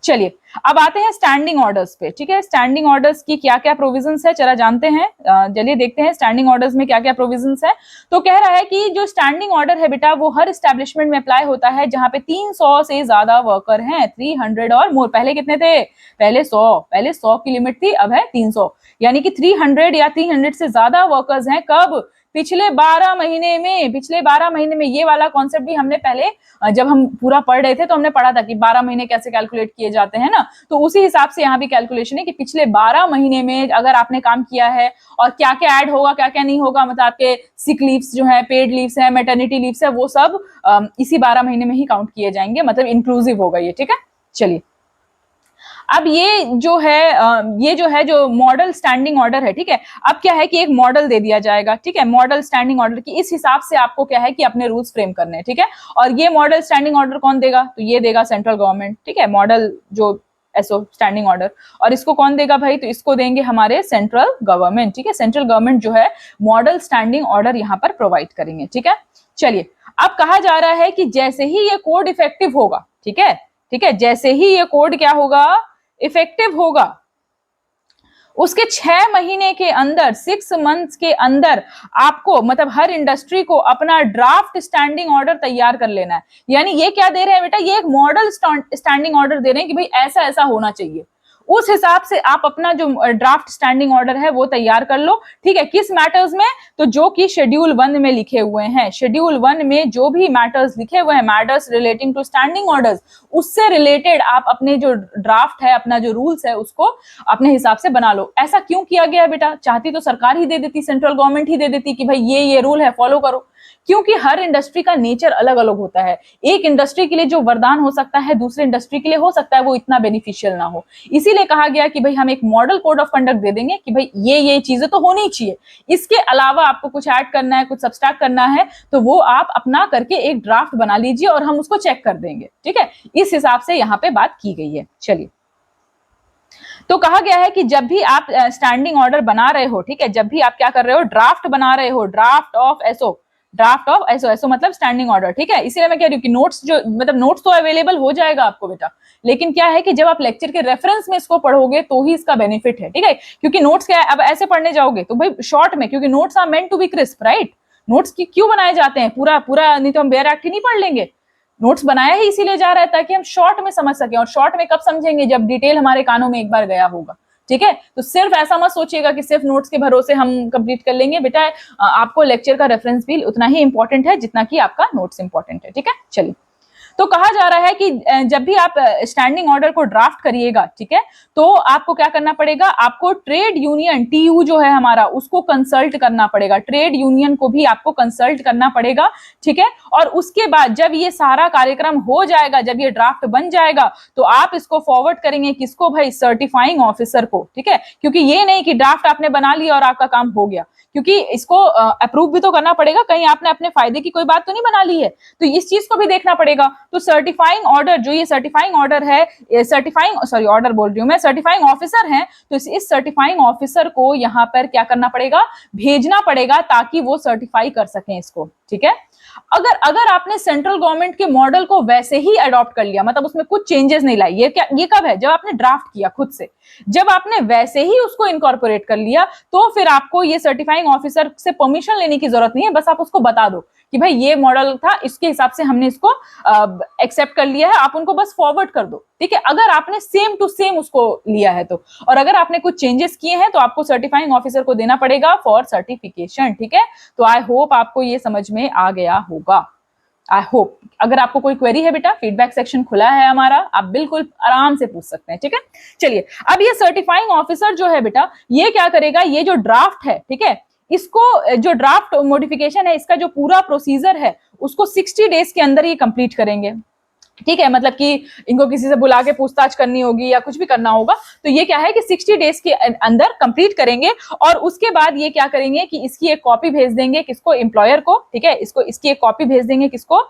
चलिए, अब आते हैं स्टैंडिंग ऑर्डर्स पे, ठीक है। स्टैंडिंग ऑर्डर्स की क्या क्या प्रोविजंस है चला जानते हैं, चलिए देखते हैं स्टैंडिंग ऑर्डर्स में क्या क्या प्रोविजंस है। तो कह रहा है कि जो स्टैंडिंग ऑर्डर है बेटा वो हर एस्टेब्लिशमेंट में अप्लाई होता है जहां पे 300 से ज्यादा वर्कर हैं, 300 और मोर। पहले कितने थे? पहले 100 की लिमिट थी, अब है 300, यानी कि 300 या 300 से ज्यादा वर्कर्स हैं। कब? पिछले 12 महीने में। ये वाला कॉन्सेप्ट भी हमने पहले जब हम पूरा पढ़ रहे थे तो हमने पढ़ा था कि 12 महीने कैसे कैलकुलेट किए जाते हैं ना, तो उसी हिसाब से यहाँ भी कैलकुलेशन है कि पिछले 12 महीने में अगर आपने काम किया है और क्या क्या ऐड होगा क्या क्या नहीं होगा, मतलब आपके सिक लीव्स जो है, पेड लीव्स है, मैटरनिटी लीव्स है, वो सब इसी 12 महीने में ही काउंट किए जाएंगे, मतलब इंक्लूसिव होगा ये, ठीक है। चलिए, अब ये जो है जो मॉडल स्टैंडिंग ऑर्डर है, ठीक है, अब क्या है कि एक मॉडल दे दिया जाएगा, ठीक है, मॉडल स्टैंडिंग ऑर्डर की इस हिसाब से आपको क्या है कि अपने रूल्स फ्रेम करने हैं, ठीक है। और ये मॉडल स्टैंडिंग ऑर्डर कौन देगा? तो ये देगा सेंट्रल गवर्नमेंट, ठीक है, मॉडल जो एसओ स्टैंडिंग ऑर्डर। और इसको कौन देगा भाई? तो इसको देंगे हमारे सेंट्रल गवर्नमेंट, ठीक है, सेंट्रल गवर्नमेंट जो है मॉडल स्टैंडिंग ऑर्डर यहाँ पर प्रोवाइड करेंगे, ठीक है। चलिए, अब कहा जा रहा है कि जैसे ही ये कोड इफेक्टिव होगा, ठीक है, जैसे ही ये कोड क्या होगा? इफेक्टिव होगा, उसके 6 महीने के अंदर, 6 मंथ्स के अंदर आपको, मतलब हर इंडस्ट्री को अपना ड्राफ्ट स्टैंडिंग ऑर्डर तैयार कर लेना है। यानी ये क्या दे रहे हैं बेटा? ये एक मॉडल स्टैंडिंग ऑर्डर दे रहे हैं कि भाई ऐसा ऐसा होना चाहिए। उस हिसाब से आप अपना जो ड्राफ्ट स्टैंडिंग ऑर्डर है वो तैयार कर लो, ठीक है। किस मैटर्स में? तो जो कि शेड्यूल 1 में लिखे हुए हैं, शेड्यूल 1 में जो भी मैटर्स लिखे हुए हैं, matters relating to standing orders, उससे रिलेटेड आप अपने जो ड्राफ्ट है, अपना जो रूल्स है, उसको अपने हिसाब से बना लो। ऐसा क्यों किया गया बेटा? चाहती तो सरकार ही दे देती, सेंट्रल गवर्नमेंट ही दे देती कि भाई ये रूल है, फॉलो करो, क्योंकि हर इंडस्ट्री का नेचर अलग अलग होता है। एक इंडस्ट्री के लिए जो वरदान हो सकता है दूसरे इंडस्ट्री के लिए हो सकता है वो इतना बेनिफिशियल ना हो। इसीलिए कहा गया कि भाई हम एक मॉडल कोड ऑफ कंडक्ट दे देंगे कि भाई ये चीजें तो होनी चाहिए, इसके अलावा आपको कुछ ऐड करना है, कुछ सब्सट्रैक्ट करना है, तो वो आप अपना करके एक ड्राफ्ट बना लीजिए और हम उसको चेक कर देंगे, ठीक है। इस हिसाब से यहाँ पे बात की गई है। चलिए, तो कहा गया है कि जब भी आप स्टैंडिंग ऑर्डर बना रहे हो, ठीक है, जब भी आप क्या कर रहे हो? ड्राफ्ट बना रहे हो, ड्राफ्ट ऑफ एसओ मतलब स्टैंडिंग ऑर्डर, ठीक है। इसीलिए मैं कह रही हूँ कि नोट्स जो, मतलब नोट्स तो अवेलेबल हो जाएगा आपको बेटा, लेकिन क्या है कि जब आप लेक्चर के रेफरेंस में इसको पढ़ोगे तो ही इसका बेनिफिट है, ठीक है। क्योंकि नोट्स क्या है, अब ऐसे पढ़ने जाओगे तो भाई शॉर्ट में, क्योंकि notes are meant to be crisp, right. Notes की क्यों बनाए जाते हैं? पूरा नहीं तो हम बेयर एक्ट ही नहीं पढ़ लेंगे। नोट्स बनाया ही इसीलिए जा रहा है ताकि हम शॉर्ट में समझ सकें, और शॉर्ट में कब समझेंगे? जब डिटेल हमारे कानों में एक बार गया होगा, ठीक है। तो सिर्फ ऐसा मत सोचिएगा कि सिर्फ नोट्स के भरोसे हम कंप्लीट कर लेंगे बेटा, आपको लेक्चर का रेफरेंस भी उतना ही इंपॉर्टेंट है जितना कि आपका नोट्स इंपॉर्टेंट है, ठीक है। चलिए, तो कहा जा रहा है कि जब भी आप स्टैंडिंग ऑर्डर को ड्राफ्ट करिएगा, ठीक है, तो आपको क्या करना पड़ेगा? आपको ट्रेड यूनियन, टीयू जो है हमारा, उसको कंसल्ट करना पड़ेगा, ट्रेड यूनियन को भी आपको कंसल्ट करना पड़ेगा, ठीक है। और उसके बाद जब ये सारा कार्यक्रम हो जाएगा, जब ये ड्राफ्ट बन जाएगा, तो आप इसको फॉरवर्ड करेंगे किसको भाई? सर्टिफाइंग ऑफिसर को, ठीक है। क्योंकि ये नहीं कि ड्राफ्ट आपने बना लिया और आपका काम हो गया, क्योंकि इसको अप्रूव भी तो करना पड़ेगा, कहीं आपने अपने फायदे की कोई बात तो नहीं बना ली है, तो इस चीज को भी देखना पड़ेगा। तो सर्टिफाइंग ऑर्डर, जो ये सर्टिफाइंग ऑर्डर है, ऑर्डर बोल रही हूं मैं, सर्टिफाइंग ऑफिसर है, तो इस सर्टिफाइंग ऑफिसर को यहाँ पर क्या करना पड़ेगा, भेजना पड़ेगा ताकि वो सर्टिफाई कर सकें इसको, ठीक है। अगर अगर आपने सेंट्रल गवर्नमेंट के मॉडल को वैसे ही अडॉप्ट कर लिया, मतलब उसमें कुछ चेंजेस नहीं लाई, ये कब है, जब आपने ड्राफ्ट किया खुद से, जब आपने वैसे ही उसको इनकॉर्पोरेट कर लिया, तो फिर आपको ये सर्टिफाइंग ऑफिसर से परमिशन लेने की जरूरत नहीं है, बस आप उसको बता दो कि भाई ये मॉडल था, इसके हिसाब से हमने इसको एक्सेप्ट कर लिया है, आप उनको बस फॉरवर्ड कर दो, ठीक है। अगर आपने सेम टू सेम उसको लिया है तो, और अगर आपने कुछ चेंजेस किए हैं तो आपको सर्टिफाइंग ऑफिसर को देना पड़ेगा फॉर सर्टिफिकेशन, ठीक है। तो आई होप आपको ये समझ में आ गया होगा, आई होप। अगर आपको कोई क्वेरी है बेटा, फीडबैक सेक्शन खुला है हमारा, आप बिल्कुल आराम से पूछ सकते हैं, ठीक है। चलिए, अब ये सर्टिफाइंग ऑफिसर जो है बेटा, ये क्या करेगा, ये जो ड्राफ्ट है, ठीक है, इसको जो ड्राफ्ट मॉडिफिकेशन है, इसका जो पूरा प्रोसीजर है उसको 60 डेज के अंदर ये कंप्लीट करेंगे, ठीक है। मतलब कि इनको किसी से बुला के पूछताछ करनी होगी या कुछ भी करना होगा, तो ये क्या है कि 60 डेज के अंदर कंप्लीट करेंगे, और उसके बाद ये क्या करेंगे कि इसकी एक कॉपी भेज देंगे किसको, एम्प्लॉयर को, ठीक है। इसकी एक कॉपी भेज देंगे किसको,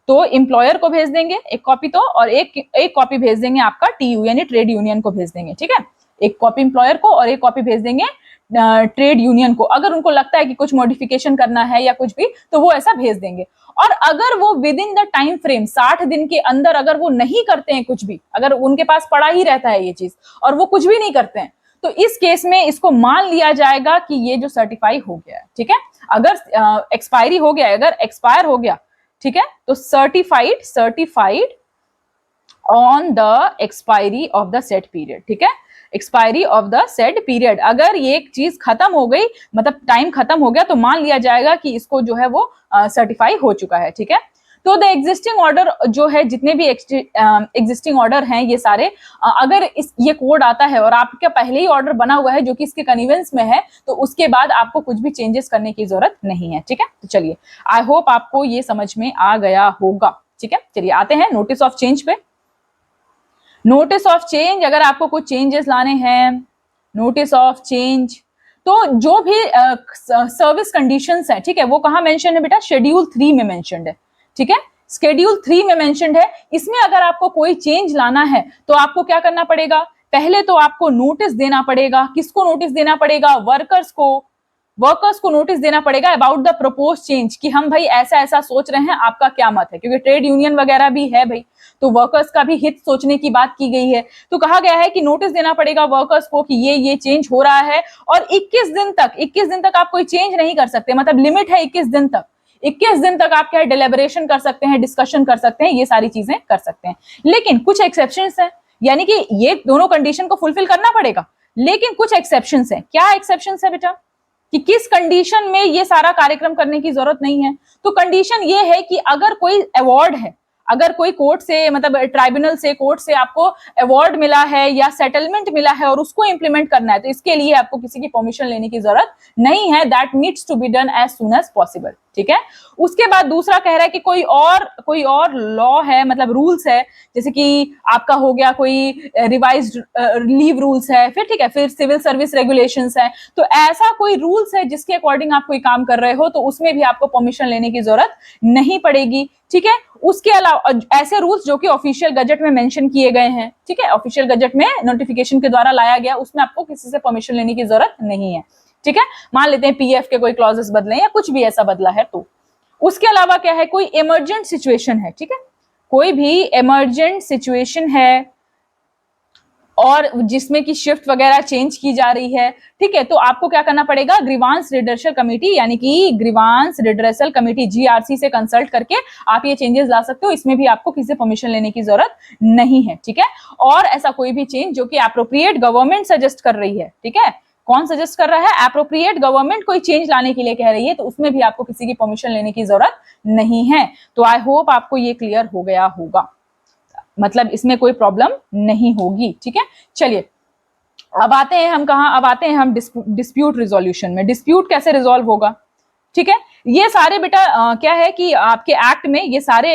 तो एम्प्लॉयर को भेज देंगे एक कॉपी, तो और एक कॉपी भेज देंगे आपका टीयू यानी ट्रेड यूनियन को भेज देंगे, ठीक है। एक कॉपी एम्प्लॉयर को और एक कॉपी भेज देंगे ट्रेड यूनियन को, अगर उनको लगता है कि कुछ मॉडिफिकेशन करना है या कुछ भी, तो वो ऐसा भेज देंगे। और अगर वो with in the time frame 60 दिन के अंदर अगर वो नहीं करते हैं कुछ भी, अगर उनके पास पड़ा ही रहता है ये चीज और वो कुछ भी नहीं करते हैं, तो इस केस में इसको मान लिया जाएगा कि ये जो सर्टिफाई हो गया है, ठीक है। अगर एक्सपायरी हो गया, अगर एक्सपायर हो गया, ठीक है, तो certified on the expiry of the set period, ठीक है, expiry of the set period. अगर ये एक चीज खत्म हो गई, मतलब टाइम खत्म हो गया, तो मान लिया जाएगा कि इसको जो है वो सर्टिफाई हो चुका है, ठीक है। तो द एग्जिस्टिंग ऑर्डर जो है, जितने भी एग्जिस्टिंग ऑर्डर हैं ये सारे, अगर ये कोड आता है और आपका पहले ही ऑर्डर बना हुआ है जो कि इसके कन्वीनियंस में है, तो उसके बाद आपको कुछ भी चेंजेस करने की जरूरत नहीं है, ठीक है। तो चलिए, आई होप आपको ये समझ में आ गया होगा, ठीक है। चलिए आते हैं नोटिस ऑफ चेंज पे। नोटिस ऑफ चेंज, अगर आपको कुछ चेंजेस लाने हैं, नोटिस ऑफ चेंज, तो जो भी सर्विस कंडीशंस है, ठीक है, वो कहाँ मेंशन है बेटा, शेड्यूल 3 में मेंशनड है, ठीक है। शेड्यूल 3 में मेंशनड है। इसमें अगर आपको कोई चेंज लाना है तो आपको क्या करना पड़ेगा, पहले तो आपको नोटिस देना पड़ेगा। किसको नोटिस देना पड़ेगा, वर्कर्स को नोटिस देना पड़ेगा अबाउट द प्रपोज चेंज, कि हम भाई ऐसा ऐसा सोच रहे हैं, आपका क्या मत है, क्योंकि ट्रेड यूनियन वगैरह भी है भाई, तो वर्कर्स का भी हित सोचने की बात की गई है। तो कहा गया है कि नोटिस देना पड़ेगा वर्कर्स को कि ये चेंज हो रहा है, और 21 दिन तक आप कोई चेंज नहीं कर सकते, मतलब लिमिट है 21 दिन तक। 21 दिन तक आप क्या है, डिलिबरेशन कर सकते हैं, डिस्कशन कर सकते हैं, ये सारी चीजें कर सकते हैं। लेकिन कुछ एक्सेप्शंस हैं, यानी कि ये दोनों कंडीशन को फुलफिल करना पड़ेगा, लेकिन कुछ एक्सेप्शंस हैं। क्या एक्सेप्शंस है बेटा, कि किस कंडीशन में ये सारा कार्यक्रम करने की जरूरत नहीं है। तो कंडीशन ये है कि अगर कोई अवार्ड है, अगर कोई कोर्ट से, मतलब ट्राइब्यूनल से, कोर्ट से आपको अवार्ड मिला है या सेटलमेंट मिला है और उसको इंप्लीमेंट करना है, तो इसके लिए आपको किसी की परमिशन लेने की जरूरत नहीं है। That needs to be done as soon as possible, ठीक है। उसके बाद दूसरा कह रहा है कि कोई और लॉ है, मतलब रूल्स है, जैसे कि आपका हो गया कोई रिवाइज्ड लीव रूल्स है, फिर ठीक है, फिर सिविल सर्विस रेगुलेशंस है, तो ऐसा कोई रूल्स है जिसके अकॉर्डिंग आप कोई काम कर रहे हो, तो उसमें भी आपको परमिशन लेने की जरूरत नहीं पड़ेगी, ठीक है। उसके अलावा ऐसे रूल्स जो कि ऑफिशियल गजट में मेंशन किए गए हैं, ठीक है, ऑफिशियल गजट में नोटिफिकेशन के द्वारा लाया गया, उसमें आपको किसी से परमिशन लेने की जरूरत नहीं है, ठीक है। मान लेते हैं पीएफ के कोई क्लॉजेस बदले या कुछ भी ऐसा बदला है तो। उसके अलावा क्या है, कोई इमरजेंट सिचुएशन है, ठीक है, कोई भी इमरजेंट सिचुएशन है और जिसमें की शिफ्ट वगैरह चेंज की जा रही है, ठीक है, तो आपको क्या करना पड़ेगा, ग्रीवांस रिडर्सल कमेटी, यानी कि ग्रीवांस रिडर्सल कमेटी जीआरसी से कंसल्ट करके आप ये चेंजेस ला सकते हो। इसमें भी आपको किसी से परमिशन लेने की जरूरत नहीं है, ठीक है। और ऐसा कोई भी चेंज जो कि एप्रोप्रिएट गवर्नमेंट सजेस्ट कर रही है, ठीक है, कौन सजेस्ट कर रहा है, एप्रोप्रिएट गवर्नमेंट कोई चेंज लाने के लिए कह रही है, तो उसमें भी आपको किसी की परमिशन लेने की जरूरत नहीं है। तो आई होप आपको ये क्लियर हो गया होगा, मतलब इसमें कोई प्रॉब्लम नहीं होगी, ठीक है। चलिए अब आते हैं हम कहां, अब आते हैं हम डिस्प्यूट रिजोल्यूशन में। डिस्प्यूट कैसे रिजॉल्व होगा, ठीक है। ये सारे बेटा क्या है कि आपके एक्ट में ये सारे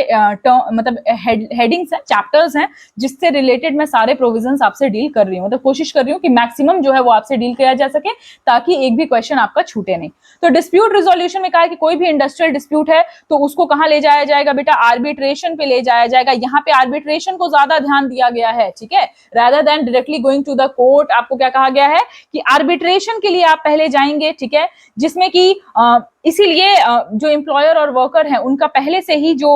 मतलब हेडिंग्स हैं, चैप्टर्स हैं, जिससे रिलेटेड मैं सारे प्रोविजंस आपसे डील कर रही हूँ, मतलब कोशिश कर रही हूँ कि मैक्सिमम जो है वो आपसे डील किया जा सके, ताकि एक भी क्वेश्चन आपका छूटे नहीं। तो डिस्प्यूट रिजोल्यूशन में कहा है कि कोई भी इंडस्ट्रियल डिस्प्यूट है तो उसको कहाँ ले जाया जाएगा बेटा, आर्बिट्रेशन पे ले जाया जाएगा। यहाँ पे आर्बिट्रेशन को ज्यादा ध्यान दिया गया है, ठीक है, rather than directly going to the court. आपको क्या कहा गया है कि आर्बिट्रेशन के लिए आप पहले जाएंगे, ठीक है, जिसमें कि इसीलिए जो एम्प्लॉयर और वर्कर है उनका पहले से ही जो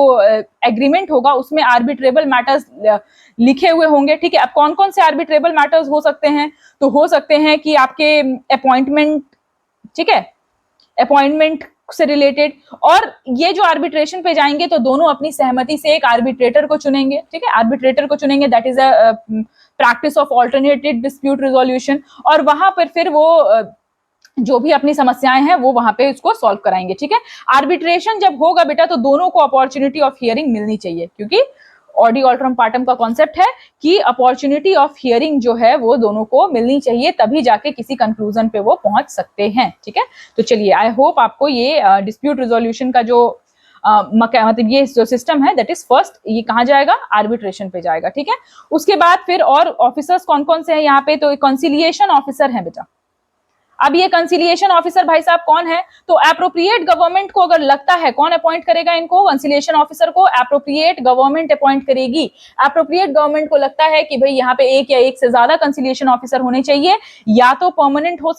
एग्रीमेंट होगा उसमें आर्बिट्रेबल मैटर्स लिखे हुए होंगे, ठीक है। अब कौन कौन से आर्बिट्रेबल मैटर्स हो सकते हैं, तो हो सकते हैं कि आपके अपॉइंटमेंट, ठीक है, अपॉइंटमेंट से रिलेटेड, और ये जो आर्बिट्रेशन पे जाएंगे तो दोनों अपनी सहमति से एक आर्बिट्रेटर को चुनेंगे, ठीक है, आर्बिट्रेटर को चुनेंगे, that is a practice of alternative dispute resolution, और वहां पर फिर वो जो भी अपनी समस्याएं हैं वो वहां पे उसको सॉल्व कराएंगे, ठीक है। आर्बिट्रेशन जब होगा बेटा तो दोनों को अपॉर्चुनिटी ऑफ हियरिंग मिलनी चाहिए, क्योंकि ऑडी ऑल्टरम पार्टम का कॉन्सेप्ट है कि अपॉर्चुनिटी ऑफ हियरिंग जो है वो दोनों को मिलनी चाहिए, तभी जाके किसी कंक्लूजन पे वो पहुंच सकते हैं, ठीक है। तो चलिए, आई होप आपको ये डिस्प्यूट रिजोल्यूशन का जो मतलब ये जो सिस्टम है दैट इज फर्स्ट, ये कहाँ जाएगा, आर्बिट्रेशन पे जाएगा, ठीक है। उसके बाद फिर और ऑफिसर्स कौन कौन से हैं यहाँ पे, तो कंसिलिएशन ऑफिसर है बेटा। अब ये कंसिलिएशन ऑफिसर भाई साहब कौन है, तो एप्रोप्रिएट गवर्नमेंट को अगर लगता है, कौन अपॉइंट करेगा इनको, कंसिलिएशन ऑफिसर को एप्रोप्रिएट गवर्नमेंट अपॉइंट करेगी। एप्रोप्रिएट गवर्नमेंट को लगता है कि भाई यहाँ पे एक या एक से ज्यादा कंसिलिएशन ऑफिसर होने चाहिए, या तो परमानेंट हो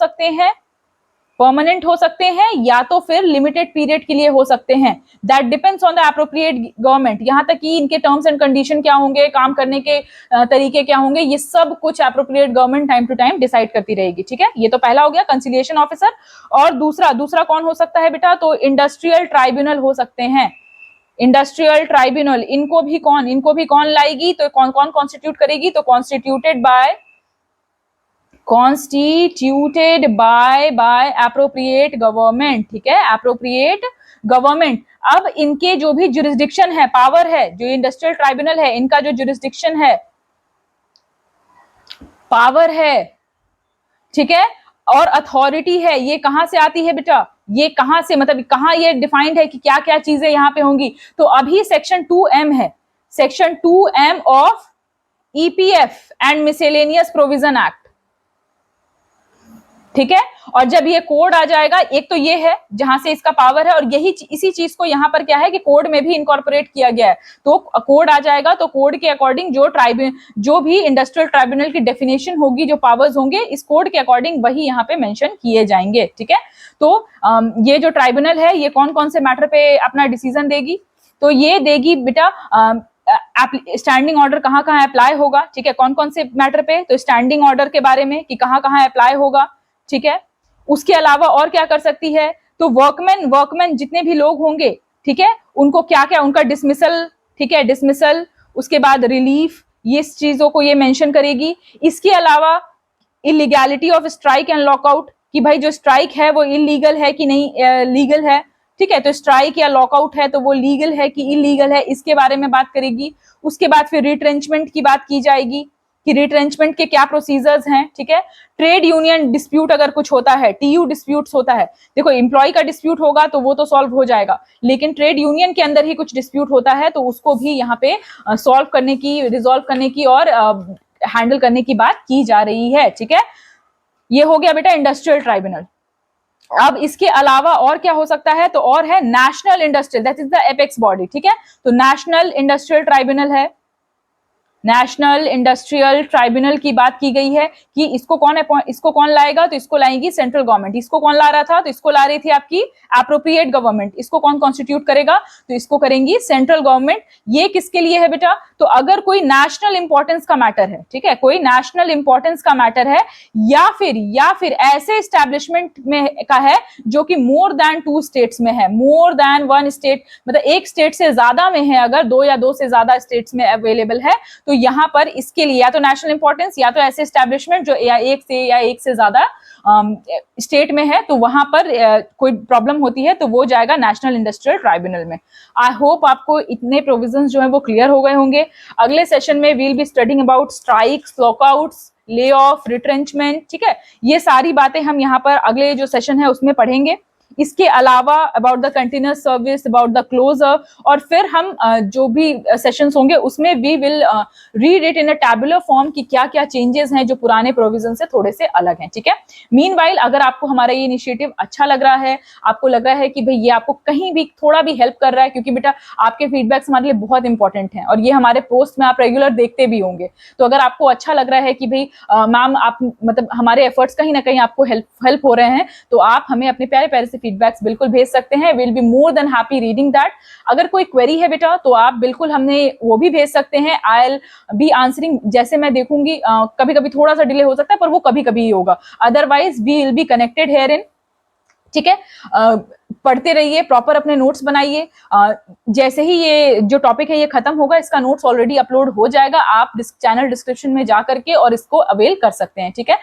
सकते हैं या तो फिर लिमिटेड पीरियड के लिए हो सकते हैं, that depends on the appropriate government. यहां तक कि इनके टर्म्स एंड कंडीशन क्या होंगे, काम करने के तरीके क्या होंगे, ये सब कुछ appropriate government time to time decide करती रहेगी, ठीक है। ये तो पहला हो गया कंसिलिएशन ऑफिसर। और दूसरा कौन हो सकता है बेटा, तो इंडस्ट्रियल ट्राइब्यूनल हो सकते हैं। इंडस्ट्रियल ट्राइब्यूनल, इनको भी कौन लाएगी, तो कौन कॉन्स्टिट्यूट करेगी, तो कॉन्स्टिट्यूटेड बाय एप्रोप्रिएट गवर्नमेंट, ठीक है, एप्रोप्रिएट गवर्नमेंट। अब इनके जो भी जुरिस्डिक्शन है, पावर है, जो इंडस्ट्रियल ट्राइब्यूनल है, इनका जो जुरिस्डिक्शन है, पावर है, ठीक है, और अथॉरिटी है, ये कहां से आती है बेटा, ये कहां से, मतलब कहां ये डिफाइंड है कि क्या क्या चीजें यहां पे होंगी, तो अभी सेक्शन 2M है, section 2M of EPF and miscellaneous provision act, ठीक है। और जब ये कोड आ जाएगा, एक तो ये है जहां से इसका पावर है, और इसी चीज को यहां पर क्या है कि कोड में भी इनकॉर्पोरेट किया गया है, तो कोड आ जाएगा, तो कोड के अकॉर्डिंग जो भी इंडस्ट्रियल ट्राइब्यूनल की डेफिनेशन होगी, जो पावर्स होंगे, इस कोड के अकॉर्डिंग वही यहाँ पे मेंशन किए जाएंगे, ठीक है। तो ये जो ट्राइब्यूनल है ये कौन कौन से मैटर पे अपना डिसीजन देगी, तो ये देगी बेटा स्टैंडिंग ऑर्डर कहाँ कहाँ अप्लाई होगा, ठीक है, कौन कौन से मैटर पे, तो स्टैंडिंग ऑर्डर के बारे में कि कहाँ कहाँ अप्लाई होगा, ठीक है। उसके अलावा और क्या कर सकती है, तो वर्कमैन जितने भी लोग होंगे, ठीक है, उनको क्या क्या, उनका डिसमिसल, ठीक है, डिसमिसल, उसके बाद रिलीफ, ये चीजों को ये मेंशन करेगी। इसके अलावा illegality of strike and lockout, कि भाई जो स्ट्राइक है वो इलीगल है कि नहीं लीगल है, ठीक है, तो स्ट्राइक या लॉकआउट है तो वो लीगल है कि इलीगल है, इसके बारे में बात करेगी। उसके बाद फिर रिट्रेंचमेंट की बात की जाएगी कि रिट्रेंचमेंट के क्या प्रोसीजर्स हैं, ठीक है। ट्रेड यूनियन डिस्प्यूट अगर कुछ होता है, TU डिस्प्यूट्स होता है, देखो एम्प्लॉय का डिस्प्यूट होगा तो वो तो सॉल्व हो जाएगा, लेकिन ट्रेड यूनियन के अंदर ही कुछ डिस्प्यूट होता है तो उसको भी यहाँ पे सॉल्व करने की, रिजॉल्व करने की और हैंडल करने की बात की जा रही है, ठीक है। ये हो गया बेटा इंडस्ट्रियल ट्राइब्यूनल। अब इसके अलावा और क्या हो सकता है, तो और है national industrial, that is the apex body, ठीक है। तो नेशनल इंडस्ट्रियल ट्राइब्यूनल है, नेशनल इंडस्ट्रियल ट्राइब्यूनल की बात की गई है कि इसको कौन लाएगा, तो इसको लाएगी सेंट्रल गवर्नमेंट। इसको कौन ला रहा था, तो इसको ला रही थी आपकी एप्रोप्रिएट गवर्नमेंट। इसको कौन कॉन्स्टिट्यूट करेगा, तो इसको करेंगी सेंट्रल गवर्नमेंट। ये किसके लिए है बेटा, तो अगर कोई नेशनल इंपॉर्टेंस का मैटर है, ठीक है, कोई नेशनल इंपॉर्टेंस का मैटर है, या फिर ऐसे एस्टैब्लिशमेंट में का है जो कि मोर देन 2 स्टेट्स में है, मोर देन 1 स्टेट, मतलब एक स्टेट से ज्यादा में है, अगर 2 या 2 से ज्यादा स्टेट्स में अवेलेबल है, तो यहां पर इसके लिए या तो नेशनल इंपॉर्टेंस या तो ऐसे एस्टैब्लिशमेंट जो या एक से ज्यादा स्टेट में है, तो वहां पर कोई प्रॉब्लम होती है तो वो जाएगा नेशनल इंडस्ट्रियल ट्राइब्यूनल में। आई होप आपको इतने प्रोविजंस जो है वो क्लियर हो गए होंगे। अगले सेशन में we'll be studying about strikes, lockouts, lay off, retrenchment, ठीक है, ये सारी बातें हम यहाँ पर अगले जो सेशन है उसमें पढ़ेंगे। इसके अलावा about the continuous service, about the closure, और फिर हम जो भी सेशंस होंगे उसमें we will read it in a tabular form कि क्या क्या चेंजेस हैं जो पुराने प्रोविजन से थोड़े से अलग हैं, ठीक है। मीनवाइल अगर आपको हमारा ये इनिशिएटिव अच्छा लग रहा है, आपको लग रहा है कि भाई ये आपको कहीं भी थोड़ा भी हेल्प कर रहा है, क्योंकि बेटा आपके फीडबैक्स हमारे लिए बहुत इंपॉर्टेंट हैं और ये हमारे पोस्ट में आप रेगुलर देखते भी होंगे, तो अगर आपको अच्छा लग रहा है कि भाई मैम आप मतलब हमारे एफर्ट्स कहीं ना कहीं आपको हेल्प हो रहे हैं, तो आप हमें अपने प्यारे प्यारे से फीडबैक्स बिल्कुल भेज सकते हैं। Will be more than happy reading that. अगर कोई क्वेरी है बेटा तो आप बिल्कुल हमने वो भी भेज सकते हैं। आई विल बी आंसरिंग, जैसे मैं देखूंगी कभी कभी थोड़ा सा डिले हो सकता है पर वो कभी कभी ही होगा, otherwise we will be connected here in, ठीक है। पढ़ते रहिए, प्रॉपर अपने नोट्स बनाइए। जैसे ही ये जो टॉपिक है ये खत्म होगा, इसका नोट्स ऑलरेडी अपलोड हो जाएगा, आप चैनल डिस्क्रिप्शन में जा करके और इसको अवेल कर सकते हैं, ठीक है।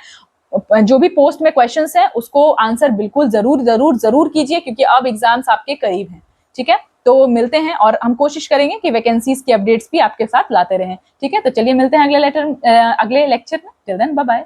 जो भी पोस्ट में क्वेश्चंस हैं उसको आंसर बिल्कुल जरूर जरूर जरूर कीजिए, क्योंकि अब एग्जाम्स आपके करीब हैं, ठीक है। तो मिलते हैं और हम कोशिश करेंगे कि वैकेंसीज की अपडेट्स भी आपके साथ लाते रहें, ठीक है। तो चलिए मिलते हैं अगले लेक्चर में। Till then bye bye.